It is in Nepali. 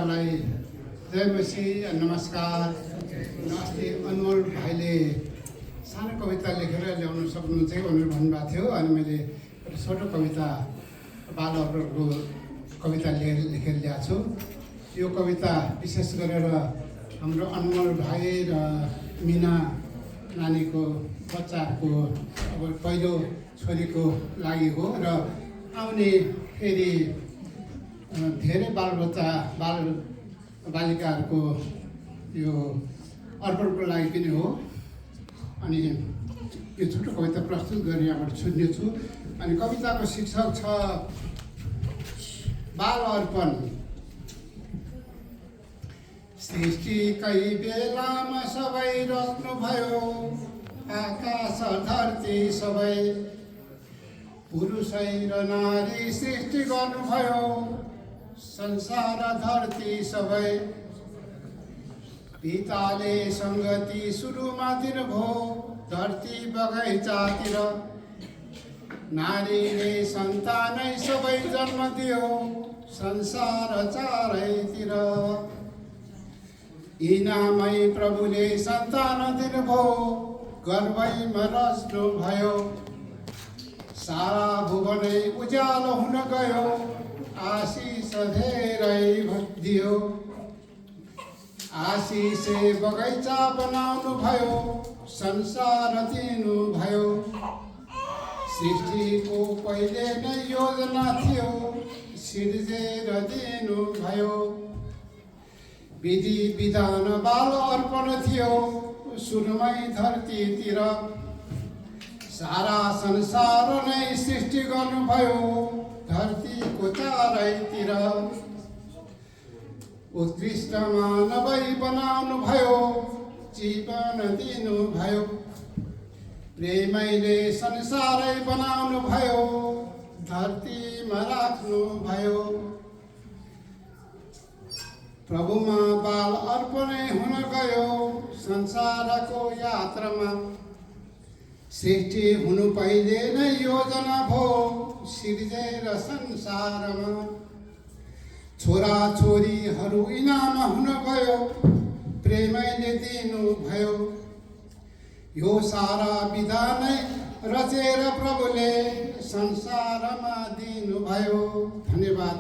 सबैजनालाई जय मसी, नमस्कार। अस्ति अनमोल भाइले सानो कविता लेखेर ल्याउन सक्नुहुन्छ कि भनेर भन्नुभएको थियो। अनि मैले एउटा छोटो कविता बालहरूको कविता लेखेर ल्याएको छु। यो कविता विशेष गरेर हाम्रो अनमोल भाइ र मिना नानीको बच्चाको अब पहिलो छोरीको लागि हो र आउने फेरि धेरै बालिकाहरूको यो अर्पणको लागि पनि हो। अनि यो छोटो कविता प्रस्तुत गरेर यहाँबाट सुन्नेछु। अनि कविताको शीर्षक छ बाल अर्पण। सृष्टिकै बेलामा सबै रच्नुभयो, आकाश धरती सबै, पुरुषै र नारी सृष्टि गर्नुभयो, संसार धरती सबै। पिताले सङ्गति सुरुमा दिनुभयो धरती बगैँचातिर, नारीले सन्तानै सबै जन्म दियो संसार चारैतिर। इनामै प्रभुले सन्तान दिनुभयो, गर्भैमा रच्नुभयो, सारा भुवनै उज्यालो हुन गयो, आशिष धेरै दियो। आशिषे बगैँचा बनाउनु भयो, संसार दिनु भयो, सृष्टिको पहिले नै योजना थियो, सिर्जेर दिनु भयो। विधि विधान बाल अर्पण थियो सुरुमै धरतीतिर, सारा संसार नै सृष्टि गर्नुभयो धरतीको चारैतिर। उत्कृष्ट मानवै बनाउनु भयो, जीवन दिनु भयो, प्रेमैले संसारै बनाउनु भयो, धरतीमा राख्नु भयो। प्रभुमा बाल अर्पणै हुन गयो संसारको यात्रामा, सृष्टि हुनु पहिले नै योजना भयो सिर्जेर संसारमा। छोरा छोरीहरू इनाम हुन गयो, प्रेमैले दिनु भयो, यो सारा विधानै रचेर प्रभुले संसारमा दिनु भयो। धन्यवाद।